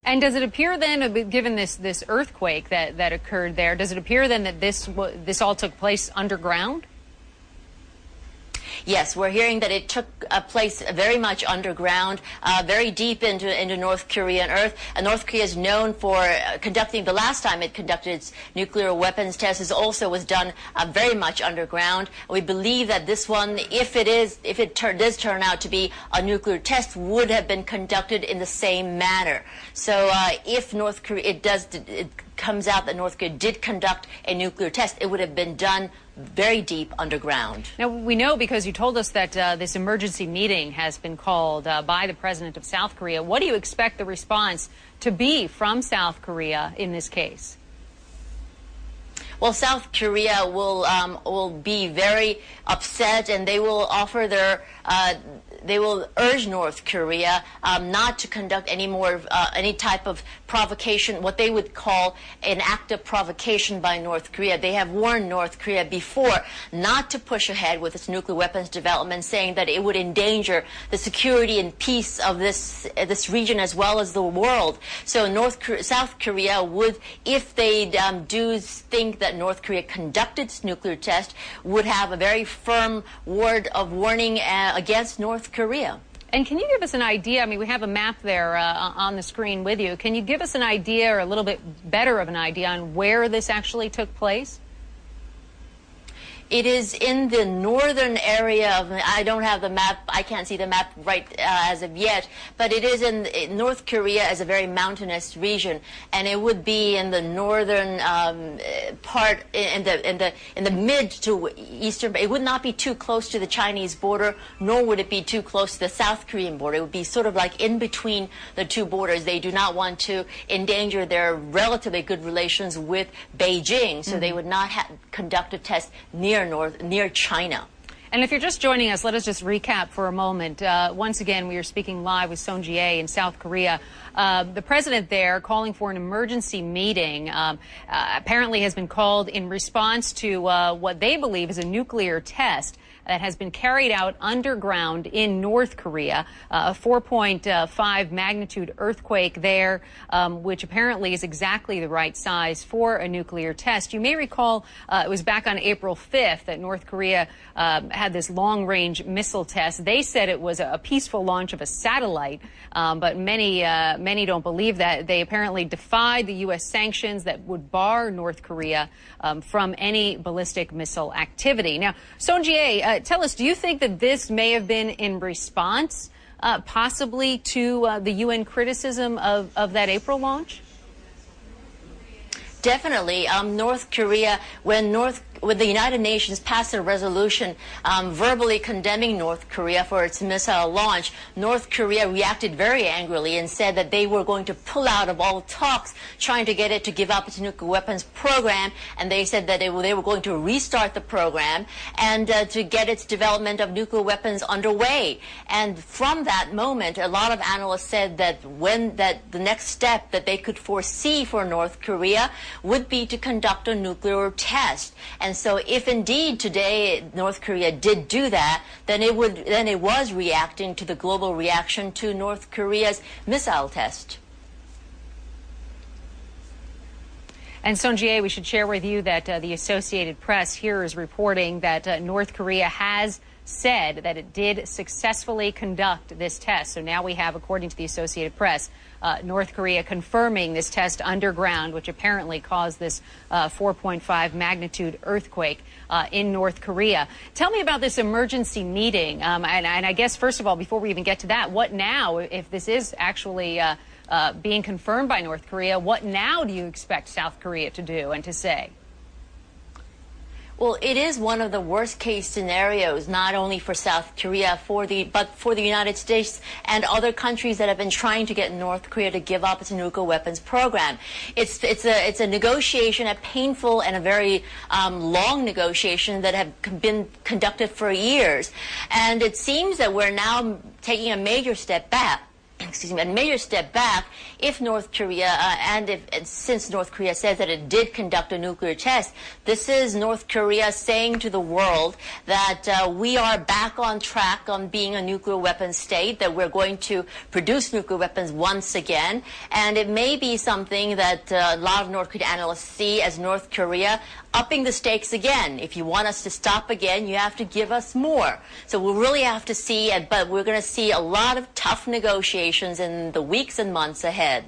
And does it appear then, given this earthquake that occurred there, does it appear then that this all took place underground? Yes, we're hearing that it took place very much underground, very deep into North Korean earth. North Korea is known for conducting, the last time it conducted its nuclear weapons tests also was done very much underground. We believe that this one, if it does turn out to be a nuclear test, would have been conducted in the same manner. So if North Korea, it comes out that North Korea did conduct a nuclear test, it would have been done very deep underground. Now, we know because you told us that this emergency meeting has been called by the president of South Korea. What do you expect the response to be from South Korea in this case? Well, South Korea will be very upset, and they will offer their they will urge North Korea not to conduct any type of provocation, what they would call an act of provocation by North Korea. They have warned North Korea before not to push ahead with its nuclear weapons development, saying that it would endanger the security and peace of this region as well as the world. So South Korea would, if they do think that North Korea conducted its nuclear test, would have a very firm word of warning against North Korea. And can you give us an idea? I mean, we have a map there on the screen with you. Can you give us an idea, or a little bit better of an idea, on where this actually took place? It is in the northern area of, I don't have the map, I can't see the map right as of yet, but it is in North Korea is a very mountainous region, and it would be in the northern part, in the mid to eastern. It would not be too close to the Chinese border, nor would it be too close to the South Korean border. It would be sort of like in between the two borders. They do not want to endanger their relatively good relations with Beijing, so they would not conduct a test near China. And if you're just joining us, let us just recap for a moment. Once again, we are speaking live with Son Jae in South Korea. The president there calling for an emergency meeting apparently has been called in response to what they believe is a nuclear test that has been carried out underground in North Korea. A 4.5 magnitude earthquake there, which apparently is exactly the right size for a nuclear test. You may recall it was back on April 5th that North Korea had this long-range missile test. They said it was a peaceful launch of a satellite, but many don't believe that. They apparently defied the U.S. sanctions that would bar North Korea from any ballistic missile activity. Now, Son Jae, tell us, do you think that this may have been in response possibly to the UN criticism of that April launch? Definitely. North Korea, when the United Nations passed a resolution verbally condemning North Korea for its missile launch, North Korea reacted very angrily and said that they were going to pull out of all talks trying to get it to give up its nuclear weapons program, and they said that they were going to restart the program and to get its development of nuclear weapons underway. And from that moment, a lot of analysts said that the next step that they could foresee for North Korea would be to conduct a nuclear test. And so if indeed today North Korea did do that, then it was reacting to the global reaction to North Korea's missile test. And Son Jae, we should share with you that the Associated Press here is reporting that North Korea has said that it did successfully conduct this test. So now we have, according to the Associated Press, North Korea confirming this test underground, which apparently caused this 4.5 magnitude earthquake in North Korea. Tell me about this emergency meeting. And I guess, first of all, before we even get to that, what now, if this is actually being confirmed by North Korea, what now do you expect South Korea to do and to say? Well, it is one of the worst case scenarios, not only for South Korea, but for the United States and other countries that have been trying to get North Korea to give up its nuclear weapons program. It's a negotiation, a painful and a very long negotiation that have been conducted for years. And it seems that we're now taking a major step back. excuse me, a major step back if North Korea, since North Korea says that it did conduct a nuclear test. This is North Korea saying to the world that we are back on track on being a nuclear weapons state, that we're going to produce nuclear weapons once again. And it may be something that a lot of North Korean analysts see as North Korea upping the stakes again. If you want us to stop again, you have to give us more. So we'll really have to see, but we're going to see a lot of tough negotiations in the weeks and months ahead.